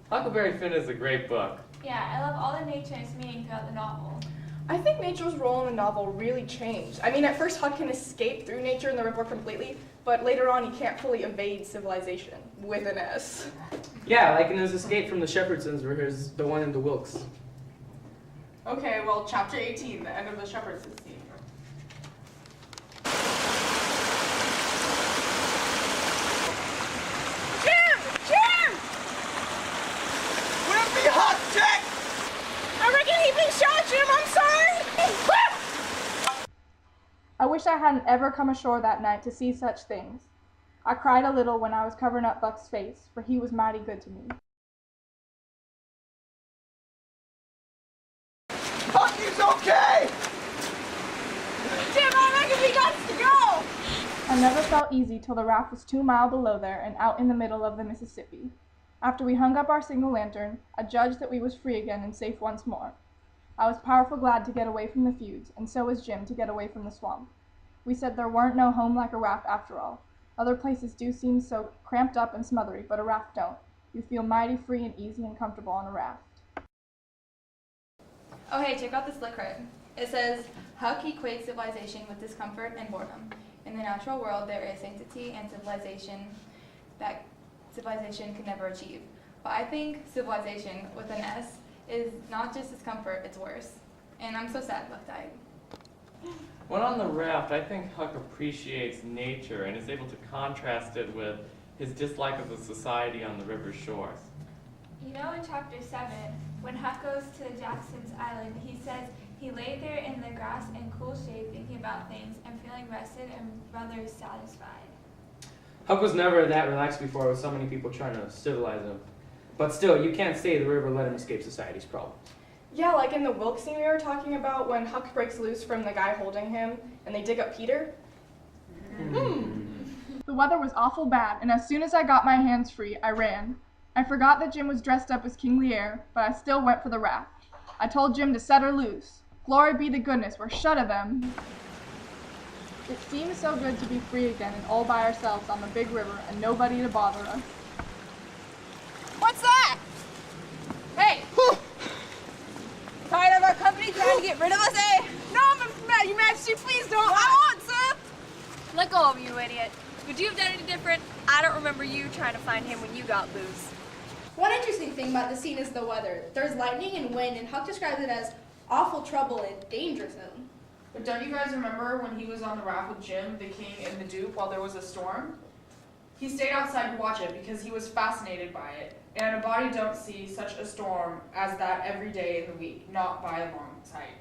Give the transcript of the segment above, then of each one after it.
Huckleberry Finn is a great book. Yeah, I love all the nature and its meaning throughout the novel. I think nature's role in the novel really changed. I mean, at first Huck can escape through nature in the river completely, but later on he can't fully evade civilization, with an S. Yeah, like in his escape from the Shepherdsons, where he's the one in the Wilkes. Okay, well, chapter 18, the end of the Shepherdsons scene. Jim! Jim! Would it be hot, Jack? I reckon he been shot, Jim, I'm sorry! I wish I hadn't ever come ashore that night to see such things. I cried a little when I was covering up Buck's face, for he was mighty good to me. Bucky's okay! Jim, I reckon we got to go! I never felt easy till the raft was 2 miles below there and out in the middle of the Mississippi. After we hung up our single lantern, I judged that we was free again and safe once more. I was powerful glad to get away from the feuds, and so was Jim to get away from the swamp. We said there weren't no home like a raft after all. Other places do seem so cramped up and smothery, but a raft don't. You feel mighty free and easy and comfortable on a raft. Oh hey, check out this lick card. It says, Huck equates civilization with discomfort and boredom. In the natural world, there is sanctity and civilization that civilization can never achieve. But I think civilization, with an S, is not just discomfort, it's worse. And I'm so sad Buck died. When on the raft, I think Huck appreciates nature and is able to contrast it with his dislike of the society on the river's shores. You know, in chapter 7, when Huck goes to Jackson's Island, he says he lay there in the grass in cool shade thinking about things and feeling rested and rather satisfied. Huck was never that relaxed before with so many people trying to civilize him. But still, you can't say the river let him escape society's problems. Yeah, like in the Wilkes scene we were talking about when Huck breaks loose from the guy holding him and they dig up Peter. The weather was awful bad, and as soon as I got my hands free, I ran. I forgot that Jim was dressed up as King Lear, but I still went for the raft. I told Jim to set her loose. Glory be to goodness, we're shut of them. It seems so good to be free again and all by ourselves on the big river and nobody to bother us. What's that? Hey! Tired of our company trying to get rid of us, eh? No, Your Majesty, please don't. I want some. Let go of you, idiot. Would you have done any different? I don't remember you trying to find him when you got loose. One interesting thing about the scene is the weather. There's lightning and wind, and Huck describes it as awful trouble and danger zone. But don't you guys remember when he was on the raft with Jim, the king, and the duke while there was a storm? He stayed outside to watch it because he was fascinated by it. And a body don't see such a storm as that every day in the week, not by a long sight.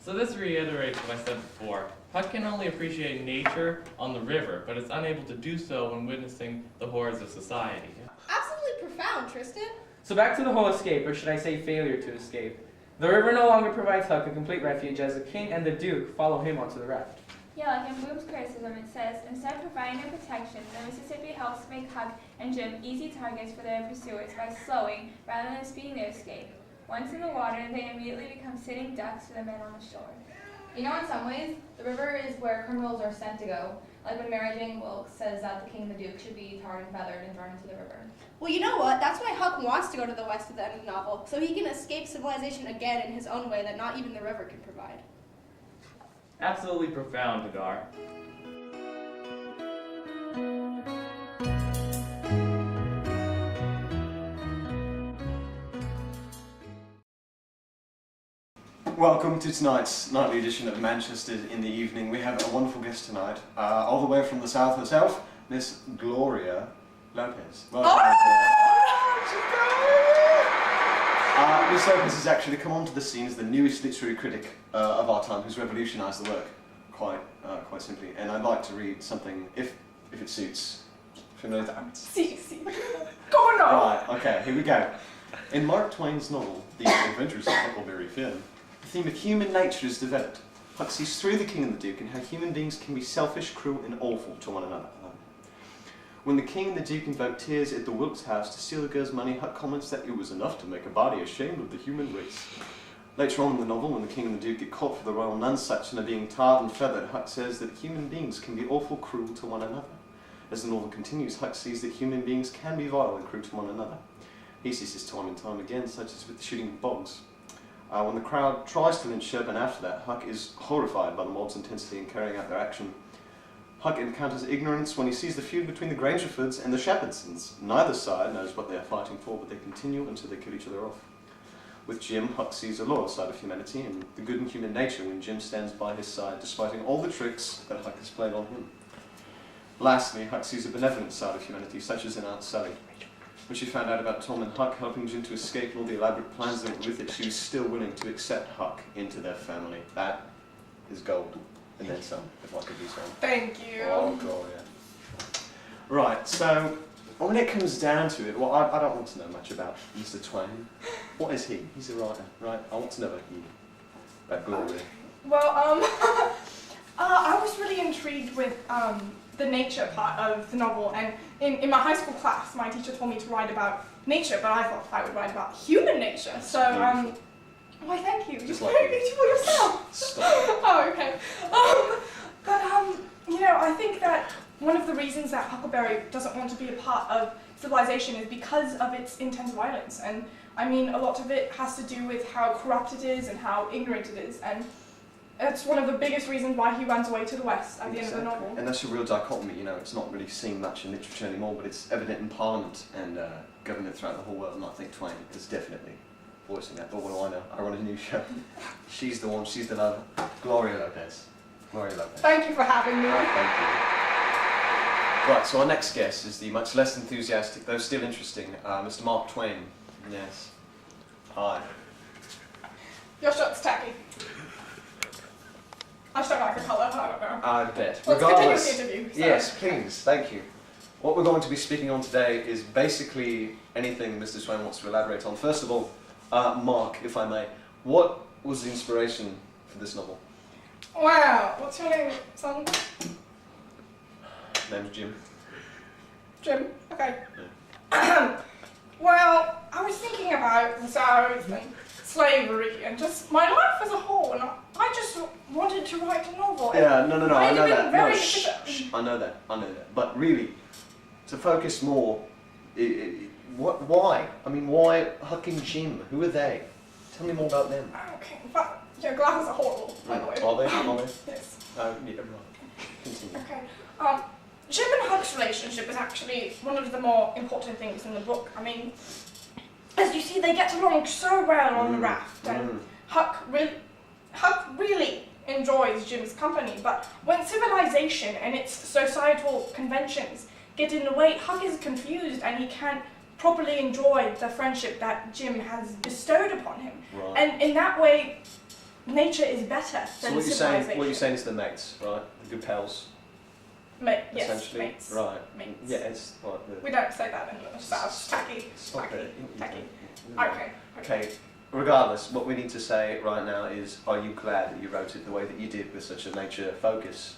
So this reiterates what I said before. Huck can only appreciate nature on the river, but is unable to do so when witnessing the horrors of society. Absolutely profound, Tristan. So back to the whole escape, or should I say failure to escape. The river no longer provides Huck a complete refuge as the king and the duke follow him onto the raft. Yeah, like in Bloom's criticism, it says, instead of providing them protection, the Mississippi helps make Huck and Jim easy targets for their pursuers by slowing rather than speeding their escape. Once in the water, they immediately become sitting ducks to the men on the shore. You know, in some ways, the river is where criminals are sent to go. Like when Mary Jane Wilkes says that the king and the duke should be tarred and feathered and thrown into the river. Well, you know what? That's why Huck wants to go to the west at the end of the novel, so he can escape civilization again in his own way that not even the river can provide. Absolutely profound, Hadar. Welcome to tonight's nightly edition of Manchester in the Evening. We have a wonderful guest tonight, all the way from the south herself, Miss Gloria Lopez. Welcome. Miss Lopez has actually come onto the scene as the newest literary critic of our time, who's revolutionised the work quite simply. And I'd like to read something, if it suits. Familiar with that? See. Go on! Right, okay, here we go. In Mark Twain's novel, The Adventures of Huckleberry Finn, the theme of human nature is developed. Huck sees through the king and the duke and how human beings can be selfish, cruel and awful to one another. When the king and the duke invoke tears at the Wilkes house to steal the girl's money, Huck comments that it was enough to make a body ashamed of the human race. Later on in the novel, when the king and the duke get caught for the royal nonsuch and are being tarred and feathered, Huck says that human beings can be awful cruel to one another. As the novel continues, Huck sees that human beings can be vile and cruel to one another. He sees this time and time again, such as with the shooting of bogs. When the crowd tries to lynch Sherburne after that, Huck is horrified by the mob's intensity in carrying out their action. Huck encounters ignorance when he sees the feud between the Grangerfords and the Shepherdsons. Neither side knows what they are fighting for, but they continue until they kill each other off. With Jim, Huck sees a loyal side of humanity and the good in human nature when Jim stands by his side, despite all the tricks that Huck has played on him. Lastly, Huck sees a benevolent side of humanity, such as in Aunt Sally. When she found out about Tom and Huck helping Jim to escape and all the elaborate plans that went with it, she was still willing to accept Huck into their family. That is gold. And then some, if I could be so. Thank you. Oh, Gloria. Right, so when it comes down to it, well, I don't want to know much about Mr. Twain. What is he? He's a writer, right? I want to know about Gloria. Well, I was really intrigued with the nature part of the novel, and in my high school class, my teacher told me to write about nature, but I thought I would write about human nature. So, why, thank you. Just You're like very beautiful yourself. Stop. Oh, okay. You know, I think that one of the reasons that Huckleberry doesn't want to be a part of civilization is because of its intense violence. And I mean, a lot of it has to do with how corrupt it is and how ignorant it is. And it's one of the biggest reasons why he runs away to the west at the end of the novel. And that's a real dichotomy, you know, it's not really seen much in literature anymore, but it's evident in Parliament and government throughout the whole world, and I think Twain is definitely voicing that. But what do I know? I run a news show. She's the one, she's the lover. Gloria Lopez. Gloria Lopez. Thank you for having me. Thank you. Right, so our next guest is the much less enthusiastic, though still interesting, Mr. Mark Twain. Yes. Hi. Your shirt's tacky. I just don't like the colour, I don't know. I bet. Let's continue the interview. Sorry. Yes, please, thank you. What we're going to be speaking on today is basically anything Mr. Swain wants to elaborate on. First of all, Mark, if I may, what was the inspiration for this novel? Wow, what's your name, son? Name's Jim. Jim? Okay. Well, I was thinking about the South and slavery and just my life as a whole, and I just wanted to write a novel. Yeah, no, I know that. No, Very shh, I know that. But really, to focus more, why? I mean, why Huck and Jim? Who are they? Tell me more about them. Okay, but your glasses are horrible, by the way. Are they? Are they? Yes. Yeah, right. Continue. Okay. Jim and Huck's relationship is actually one of the more important things in the book. I mean, as you see, they get along so well on the raft, and Huck really enjoys Jim's company, but when civilization and its societal conventions get in the way, Huck is confused and he can't properly enjoy the friendship that Jim has bestowed upon him. Right. And in that way, nature is better than civilization. What you're saying is the mates, right? The good pals. Yes, essentially. mates. Right. Mates. Yeah, it's like the... We don't say that in the South. Tacky. Stop Tacky. it. Tacky. Okay. Okay. Regardless, what we need to say right now is, are you glad that you wrote it the way that you did with such a nature focus?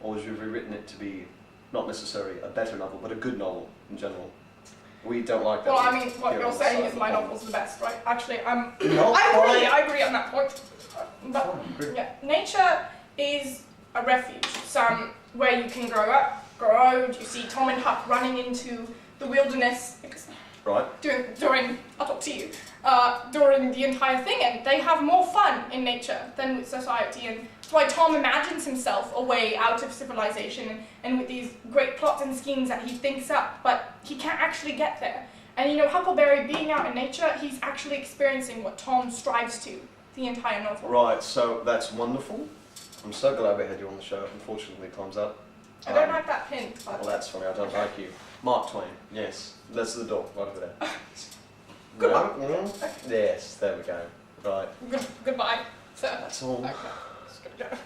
Or would you have rewritten it to be not necessarily a better novel, but a good novel in general? We don't like that. Well, I mean, what you're saying is my novel's the best, right? Actually, No, I agree on that point. But yeah, nature is a refuge, where you can grow up, grow old. You see Tom and Huck running into the wilderness. Right. During, I'll talk to you, during the entire thing, and they have more fun in nature than with society, and that's why Tom imagines himself a way out of civilization, and with these great plots and schemes that he thinks up, but he can't actually get there. And you know, Huckleberry, being out in nature, he's actually experiencing what Tom strives to the entire novel. Right, so that's wonderful. I'm so glad we had you on the show. Unfortunately, time's up. I don't like that pin. Well, that's funny. I don't like you. Mark Twain. Yes, that's the door right over there. Goodbye. Yes, there we go. Right. Goodbye, sir. That's all. Okay. Just gonna go.